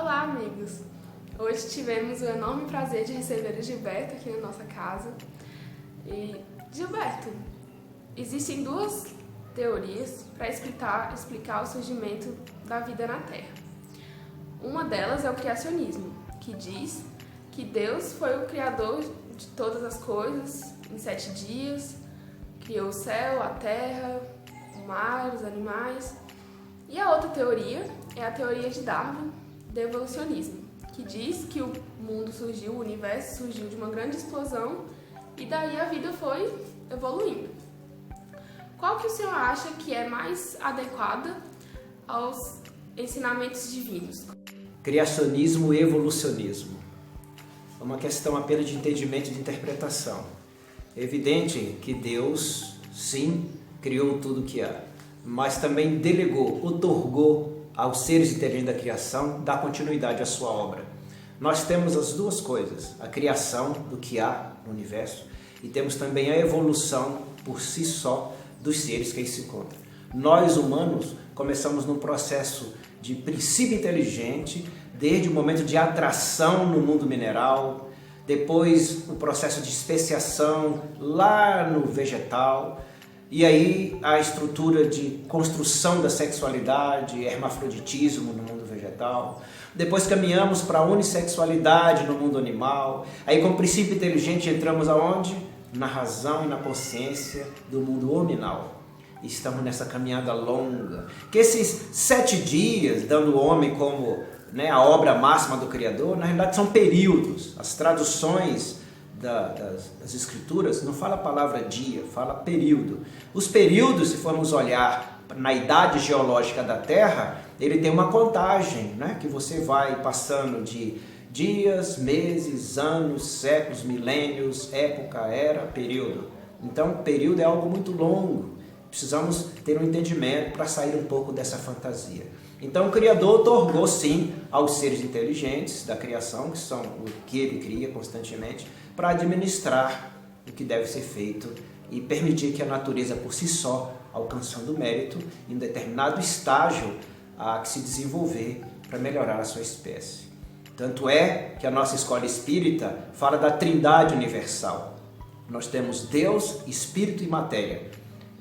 Olá, amigos! Hoje tivemos o enorme prazer de receber o Gilberto aqui na nossa casa. E, Gilberto, existem duas teorias para explicar o surgimento da vida na Terra. Uma delas é o criacionismo, que diz que Deus foi o criador de todas as coisas em 7 dias, criou o céu, a terra, o mar, os animais. E a outra teoria é a teoria de Darwin, do evolucionismo, que diz que o mundo surgiu, o universo surgiu de uma grande explosão e daí a vida foi evoluindo. Qual que o senhor acha que é mais adequada aos ensinamentos divinos? Criacionismo e evolucionismo. É uma questão apenas de entendimento e de interpretação. É evidente que Deus, sim, criou tudo o que há, mas também delegou, outorgou aos seres inteligentes da criação dar continuidade à sua obra. Nós temos as duas coisas, a criação do que há no universo e temos também a evolução por si só dos seres que aí se encontram. Nós, humanos, começamos num processo de princípio inteligente, desde o momento de atração no mundo mineral, depois o processo de especiação lá no vegetal, e aí a estrutura de construção da sexualidade, hermafroditismo no mundo vegetal. Depois caminhamos para a unissexualidade no mundo animal. Aí com o princípio inteligente entramos aonde? Na razão e na consciência do mundo hominal. Estamos nessa caminhada longa. Que esses 7 dias, dando o homem como a obra máxima do Criador, na realidade são períodos. As traduções das escrituras não fala a palavra dia, fala período. Os períodos, se formos olhar na idade geológica da Terra, ele tem uma contagem, que você vai passando de dias, meses, anos, séculos, milênios, época, era, período. Então, período é algo muito longo. Precisamos ter um entendimento para sair um pouco dessa fantasia. Então o Criador otorgou sim aos seres inteligentes da criação, que são o que ele cria constantemente, para administrar o que deve ser feito e permitir que a natureza por si só, alcançando o mérito, em um determinado estágio, há que se desenvolver para melhorar a sua espécie. Tanto é que a nossa escola espírita fala da trindade universal. Nós temos Deus, Espírito e matéria.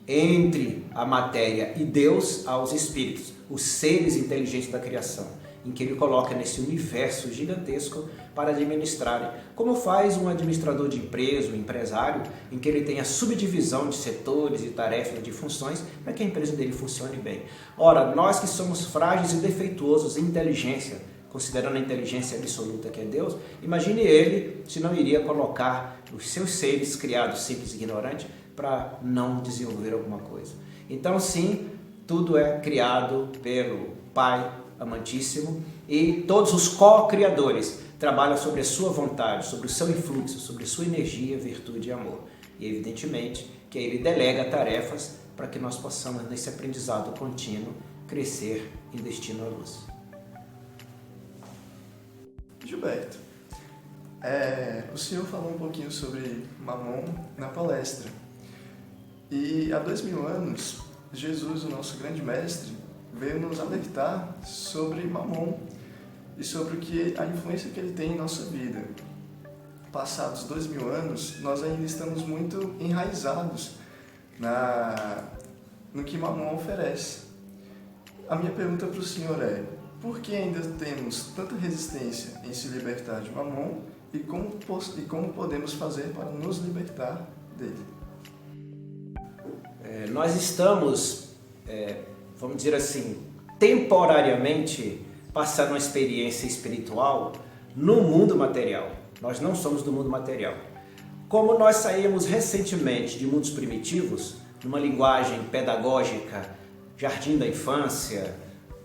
Entre a matéria e Deus há os espíritos, os seres inteligentes da criação, em que ele coloca nesse universo gigantesco para administrarem, como faz um administrador de empresa, um empresário, em que ele tem a subdivisão de setores e tarefas, de funções, para que a empresa dele funcione bem. Ora, nós que somos frágeis e defeituosos em inteligência, considerando a inteligência absoluta que é Deus, imagine ele se não iria colocar os seus seres criados simples e ignorantes para não desenvolver alguma coisa. Então sim, tudo é criado pelo Pai amantíssimo e todos os co-criadores trabalham sobre a sua vontade, sobre o seu influxo, sobre a sua energia, virtude e amor. E evidentemente que ele delega tarefas para que nós possamos, nesse aprendizado contínuo, crescer em destino à luz. Gilberto, o senhor falou um pouquinho sobre Mamon na palestra. E há 2000 anos, Jesus, o nosso grande mestre, veio nos alertar sobre Mamon e sobre a influência que ele tem em nossa vida. Passados 2000 anos, nós ainda estamos muito enraizados no que Mamon oferece. A minha pergunta para o senhor é: por que ainda temos tanta resistência em se libertar de Mamon e como podemos fazer para nos libertar dele? Nós estamos, vamos dizer assim, temporariamente passando uma experiência espiritual no mundo material. Nós não somos do mundo material. Como nós saímos recentemente de mundos primitivos, numa linguagem pedagógica, jardim da infância,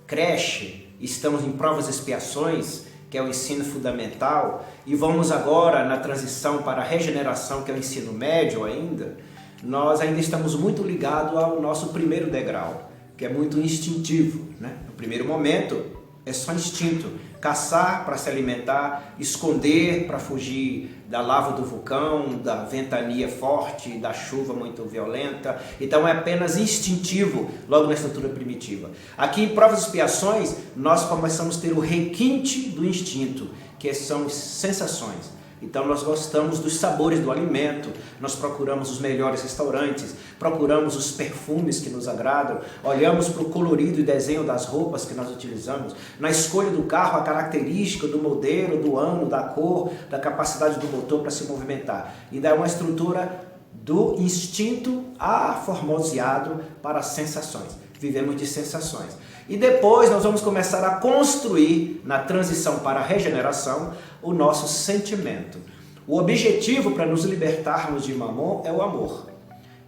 creche, estamos em provas e expiações, que é o ensino fundamental, e vamos agora na transição para a regeneração, que é o ensino médio ainda, nós ainda estamos muito ligados ao nosso primeiro degrau, que é muito instintivo. No primeiro momento é só instinto, caçar para se alimentar, esconder para fugir da lava do vulcão, da ventania forte, da chuva muito violenta. Então é apenas instintivo logo na estrutura primitiva. Aqui em provas e expiações nós começamos a ter o requinte do instinto, que são sensações. Então nós gostamos dos sabores do alimento, nós procuramos os melhores restaurantes, procuramos os perfumes que nos agradam, olhamos para o colorido e desenho das roupas que nós utilizamos, na escolha do carro, a característica do modelo, do ano, da cor, da capacidade do motor para se movimentar. E dá uma estrutura do instinto aformoseado para as sensações. Vivemos de sensações. E depois nós vamos começar a construir, na transição para a regeneração, o nosso sentimento. O objetivo para nos libertarmos de Mamon é o amor.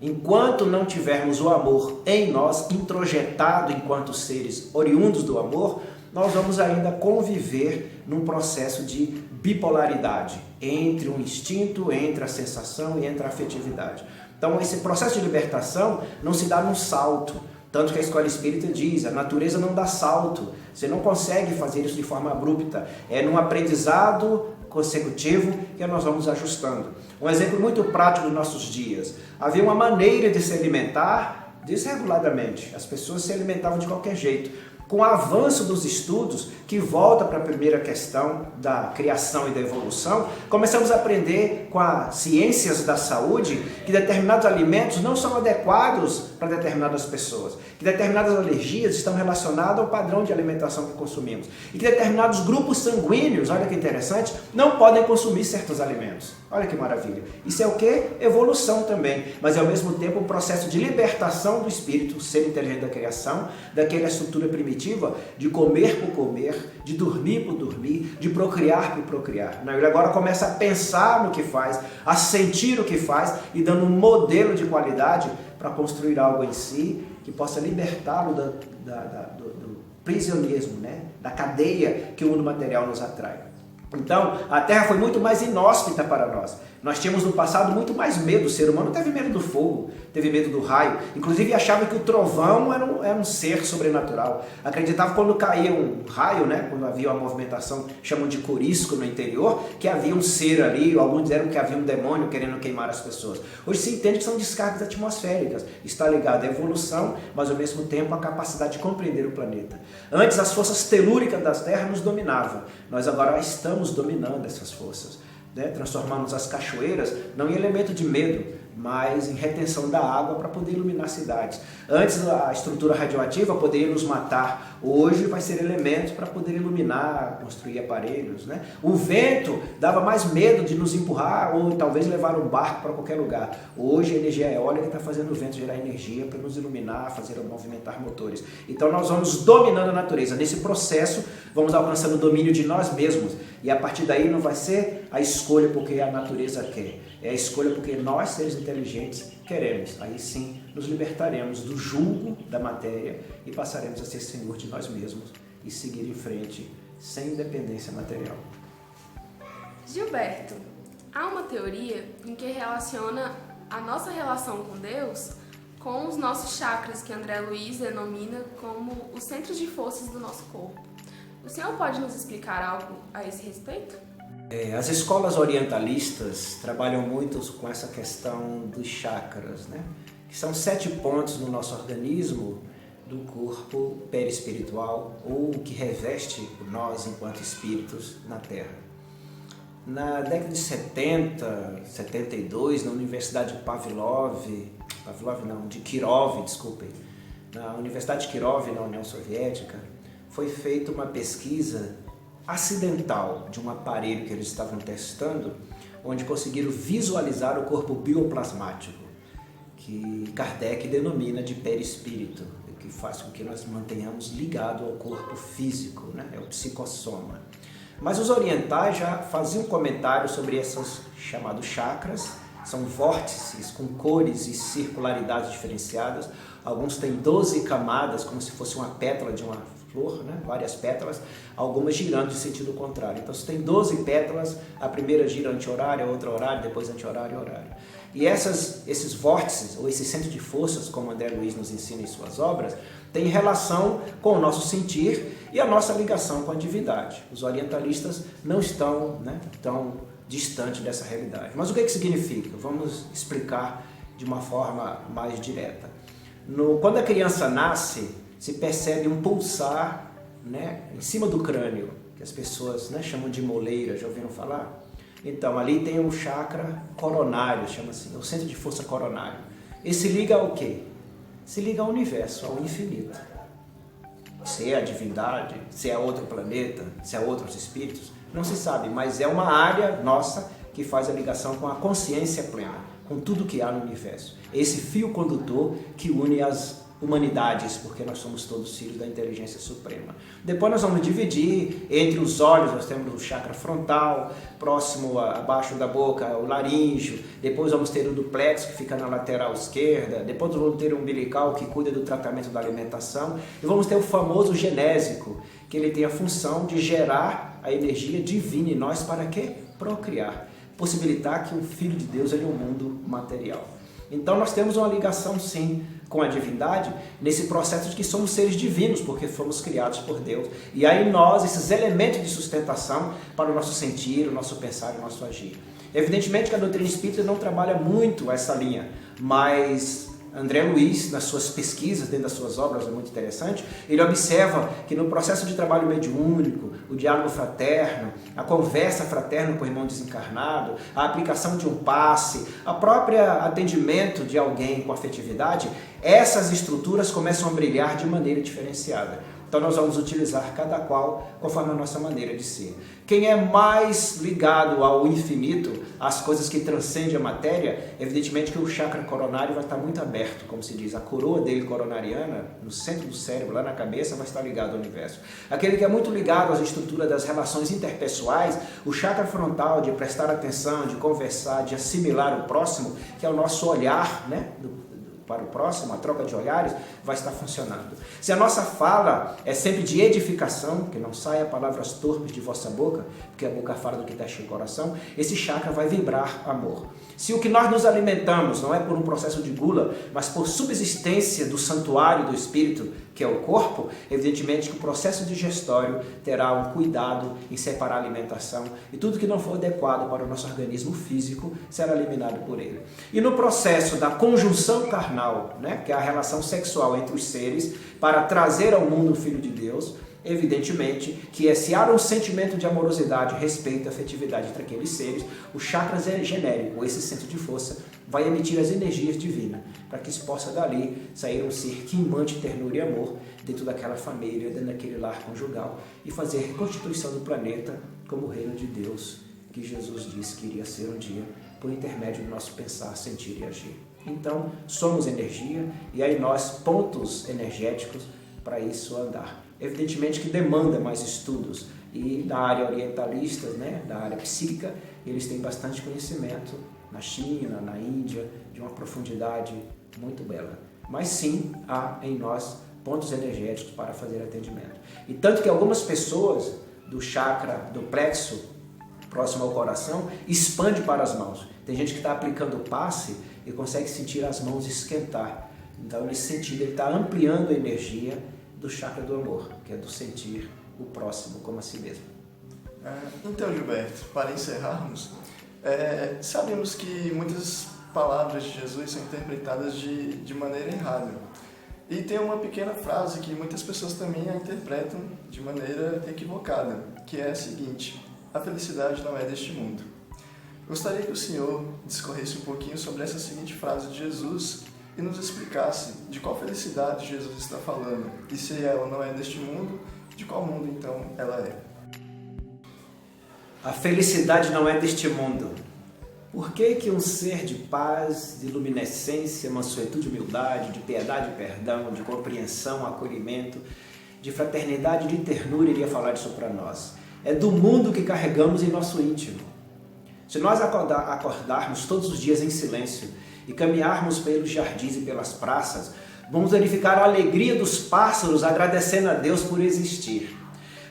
Enquanto não tivermos o amor em nós, introjetado enquanto seres oriundos do amor, nós vamos ainda conviver num processo de bipolaridade entre o instinto, entre a sensação e entre a afetividade. Então esse processo de libertação não se dá num salto. Tanto que a escola espírita diz, a natureza não dá salto, você não consegue fazer isso de forma abrupta, é num aprendizado consecutivo que nós vamos ajustando. Um exemplo muito prático dos nossos dias, havia uma maneira de se alimentar desreguladamente, as pessoas se alimentavam de qualquer jeito. Com o avanço dos estudos, que volta para a primeira questão da criação e da evolução, começamos a aprender com as ciências da saúde que determinados alimentos não são adequados para determinadas pessoas, que determinadas alergias estão relacionadas ao padrão de alimentação que consumimos e que determinados grupos sanguíneos, olha que interessante, não podem consumir certos alimentos. Olha que maravilha. Isso é o que? Evolução também, mas ao mesmo tempo um processo de libertação do espírito, o ser inteligente da criação, daquela estrutura primitiva de comer por comer, de dormir por dormir, de procriar por procriar. Ele agora começa a pensar no que faz, a sentir o que faz e dando um modelo de qualidade para construir algo em si que possa libertá-lo do prisionismo, né? Da cadeia que o mundo material nos atrai. Então, a Terra foi muito mais inóspita para nós. Nós tínhamos no passado muito mais medo. O ser humano teve medo do fogo, teve medo do raio. Inclusive achava que o trovão era um ser sobrenatural. Acreditava quando caía um raio, né? Quando havia uma movimentação, chamam de corisco no interior, que havia um ser ali, alguns disseram que havia um demônio querendo queimar as pessoas. Hoje se entende que são descargas atmosféricas. Está ligado à evolução, mas ao mesmo tempo à capacidade de compreender o planeta. Antes as forças telúricas da Terra nos dominavam. Nós agora estamos dominando essas forças. Transformamos as cachoeiras não em elemento de medo, mas em retenção da água para poder iluminar cidades. Antes a estrutura radioativa poderia nos matar, hoje vai ser elemento para poder iluminar, construir aparelhos. O vento dava mais medo de nos empurrar ou talvez levar um barco para qualquer lugar. Hoje a energia eólica está fazendo o vento gerar energia para nos iluminar, fazer movimentar motores. Então nós vamos dominando a natureza. Nesse processo vamos alcançando o domínio de nós mesmos e a partir daí não vai ser a escolha porque a natureza quer. É a escolha porque nós, seres inteligentes, queremos. Aí sim, nos libertaremos do jugo da matéria e passaremos a ser senhor de nós mesmos e seguir em frente sem independência material. Gilberto, há uma teoria em que relaciona a nossa relação com Deus com os nossos chakras, que André Luiz denomina como os centros de forças do nosso corpo. O senhor pode nos explicar algo a esse respeito? As escolas orientalistas trabalham muito com essa questão dos chakras, que são 7 pontos no nosso organismo do corpo perispiritual ou que reveste nós enquanto espíritos na Terra. Na década de 70, 72, na Universidade de Kirov, na Universidade de Kirov, na União Soviética, foi feita uma pesquisa acidental de um aparelho que eles estavam testando, onde conseguiram visualizar o corpo bioplasmático, que Kardec denomina de perispírito, que faz com que nós mantenhamos ligado ao corpo físico, é o psicossoma. Mas os orientais já faziam comentário sobre esses chamados chakras, são vórtices com cores e circularidades diferenciadas, alguns têm 12 camadas, como se fosse uma pétala de uma flor, né? Várias pétalas, algumas girando em sentido contrário. Então, se tem 12 pétalas, a primeira gira anti-horário, a outra horário, depois anti-horário e horário. E esses vórtices, ou esses centros de forças, como André Luiz nos ensina em suas obras, têm relação com o nosso sentir e a nossa ligação com a divindade. Os orientalistas não estão, né, tão distante dessa realidade. Mas o que significa? Vamos explicar de uma forma mais direta. Quando a criança nasce, se percebe um pulsar, né, em cima do crânio, que as pessoas, né, chamam de moleira, já ouviram falar? Então, ali tem um chakra coronário, chama assim, o centro de força coronário. E se liga ao quê? Se liga ao universo, ao infinito. Se é a divindade, se é outro planeta, se é outros espíritos, não se sabe, mas é uma área nossa que faz a ligação com a consciência plena, com tudo que há no universo. Esse fio condutor que une as humanidades, porque nós somos todos filhos da inteligência suprema. Depois nós vamos dividir entre os olhos, nós temos o chakra frontal, próximo abaixo da boca, o laríngeo, depois vamos ter o duplexo, que fica na lateral esquerda, depois vamos ter o umbilical, que cuida do tratamento da alimentação, e vamos ter o famoso genésico, que ele tem a função de gerar a energia divina em nós para quê? Procriar, possibilitar que o Filho de Deus venha ao mundo material. Então nós temos uma ligação sim com a divindade nesse processo de que somos seres divinos, porque fomos criados por Deus. E aí nós, esses elementos de sustentação para o nosso sentir, o nosso pensar e o nosso agir. Evidentemente que a doutrina espírita não trabalha muito essa linha, mas André Luiz, nas suas pesquisas, dentro das suas obras, é muito interessante, ele observa que no processo de trabalho mediúnico, o diálogo fraterno, a conversa fraterna com o irmão desencarnado, a aplicação de um passe, a própria atendimento de alguém com afetividade, essas estruturas começam a brilhar de maneira diferenciada. Então nós vamos utilizar cada qual conforme a nossa maneira de ser. Quem é mais ligado ao infinito, às coisas que transcendem a matéria, evidentemente que o chakra coronário vai estar muito aberto, como se diz, a coroa dele coronariana, no centro do cérebro, lá na cabeça, vai estar ligado ao universo. Aquele que é muito ligado às estruturas das relações interpessoais, o chakra frontal, de prestar atenção, de conversar, de assimilar o próximo, que é o nosso olhar, né, para o próximo, a troca de olhares, vai estar funcionando. Se a nossa fala é sempre de edificação, que não saia palavras torpes de vossa boca, porque a boca fala do que está cheio o coração, esse chakra vai vibrar amor. Se o que nós nos alimentamos não é por um processo de gula, mas por subsistência do santuário do espírito, que é o corpo, evidentemente que o processo digestório terá um cuidado em separar a alimentação e tudo que não for adequado para o nosso organismo físico será eliminado por ele. E no processo da conjunção carnal, né, que é a relação sexual entre os seres, para trazer ao mundo o Filho de Deus, evidentemente que se há um sentimento de amorosidade, respeito e afetividade entre aqueles seres, o chakra genérico, esse centro de força, vai emitir as energias divinas, para que isso possa dali sair um ser que imante ternura e amor dentro daquela família, dentro daquele lar conjugal e fazer a reconstituição do planeta como o reino de Deus, que Jesus disse que iria ser um dia, por intermédio do nosso pensar, sentir e agir. Então, somos energia e aí nós, pontos energéticos para isso andar. Evidentemente que demanda mais estudos e na área orientalista, né, da área psíquica, eles têm bastante conhecimento na China, na Índia, de uma profundidade muito bela. Mas sim, há em nós pontos energéticos para fazer atendimento. E tanto que algumas pessoas do chakra, do plexo, próximo ao coração, expande para as mãos. Tem gente que está aplicando o passe e consegue sentir as mãos esquentar. Então, nesse sentido, ele está ampliando a energia do chakra do amor, que é do sentir o próximo como a si mesmo. Então, Gilberto, para encerrarmos, sabemos que muitas palavras de Jesus são interpretadas de maneira errada. E tem uma pequena frase que muitas pessoas também a interpretam de maneira equivocada, que é a seguinte: a felicidade não é deste mundo. Gostaria que o senhor discorresse um pouquinho sobre essa seguinte frase de Jesus e nos explicasse de qual felicidade Jesus está falando, e se ela não é deste mundo, de qual mundo então ela é? A felicidade não é deste mundo. Por que um ser de paz, de luminescência, mansuetude, humildade, de piedade e perdão, de compreensão, acolhimento, de fraternidade e de ternura iria falar disso para nós? É do mundo que carregamos em nosso íntimo. Se nós acordarmos todos os dias em silêncio e caminharmos pelos jardins e pelas praças, Vamos verificar a alegria dos pássaros agradecendo a Deus por existir.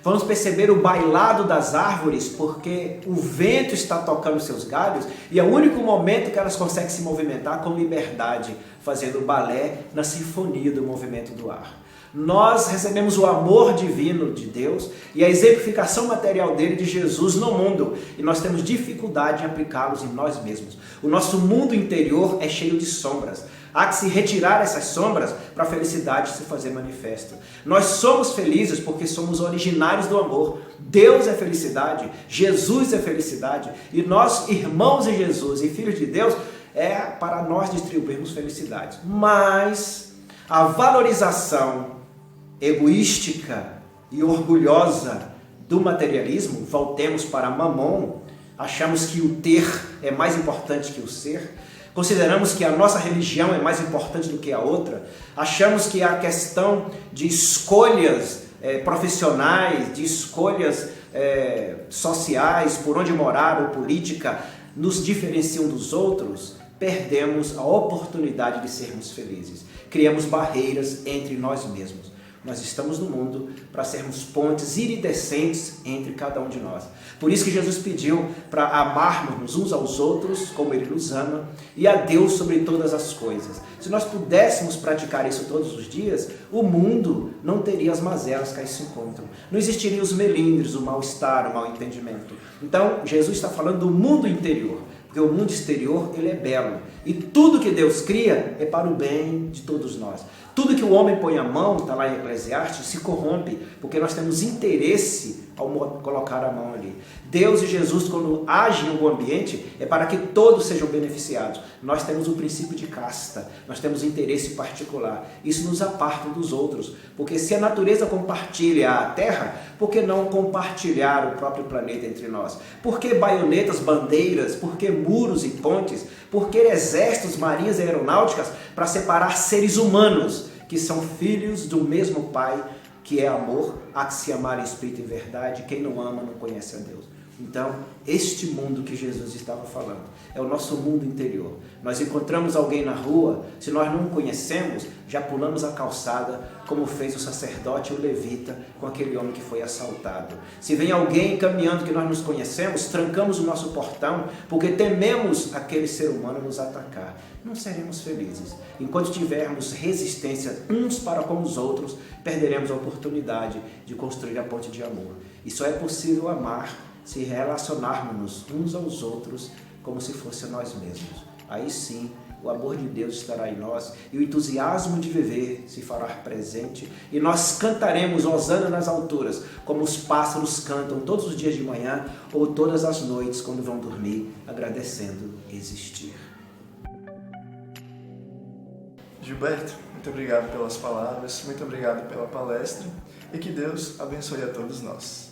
Vamos perceber o bailado das árvores porque o vento está tocando seus galhos e é o único momento que elas conseguem se movimentar com liberdade, fazendo balé na sinfonia do movimento do ar. Nós recebemos o amor divino de Deus e a exemplificação material dele, de Jesus, no mundo. E nós temos dificuldade em aplicá-los em nós mesmos. O nosso mundo interior é cheio de sombras. Há que se retirar essas sombras para a felicidade se fazer manifesta. Nós somos felizes porque somos originários do amor. Deus é felicidade, Jesus é felicidade. E nós, irmãos em Jesus e filhos de Deus, é para nós distribuirmos felicidade. Mas a valorização egoística e orgulhosa do materialismo, voltemos para Mamon, achamos que o ter é mais importante que o ser, consideramos que a nossa religião é mais importante do que a outra, achamos que a questão de escolhas profissionais, de escolhas sociais, por onde morar ou política, nos diferenciam dos outros, perdemos a oportunidade de sermos felizes. Criamos barreiras entre nós mesmos. Nós estamos no mundo para sermos pontes iridescentes entre cada um de nós. Por isso que Jesus pediu para amarmos uns aos outros como Ele nos ama e a Deus sobre todas as coisas. Se nós pudéssemos praticar isso todos os dias, o mundo não teria as mazelas que aí se encontram. Não existiriam os melindres, o mal-estar, o mal-entendimento. Então, Jesus está falando do mundo interior. Porque o mundo exterior, ele é belo. E tudo que Deus cria é para o bem de todos nós. Tudo que o homem põe a mão, está lá em Eclesiastes, se corrompe, porque nós temos interesse ao colocar a mão ali. Deus e Jesus, quando agem em algum ambiente, é para que todos sejam beneficiados. Nós temos o princípio de casta, nós temos interesse particular. Isso nos aparta dos outros, porque se a natureza compartilha a terra, por que não compartilhar o próprio planeta entre nós? Por que baionetas, bandeiras? Por que muros e pontes? Por que exércitos, marinhas e aeronáuticas para separar seres humanos que são filhos do mesmo Pai, que é amor, há que se amar em espírito e verdade, quem não ama não conhece a Deus. Então, este mundo que Jesus estava falando é o nosso mundo interior. Nós encontramos alguém na rua, se nós não o conhecemos, já pulamos a calçada, como fez o sacerdote e o levita com aquele homem que foi assaltado. Se vem alguém caminhando que nós nos conhecemos, trancamos o nosso portão, porque tememos aquele ser humano nos atacar. Não seremos felizes. Enquanto tivermos resistência uns para com os outros, perderemos a oportunidade de construir a ponte de amor. E só é possível amar se relacionarmos uns aos outros como se fosse nós mesmos. Aí sim, o amor de Deus estará em nós e o entusiasmo de viver se fará presente e nós cantaremos hosana nas alturas, como os pássaros cantam todos os dias de manhã ou todas as noites quando vão dormir, agradecendo existir. Gilberto, muito obrigado pelas palavras, muito obrigado pela palestra e que Deus abençoe a todos nós.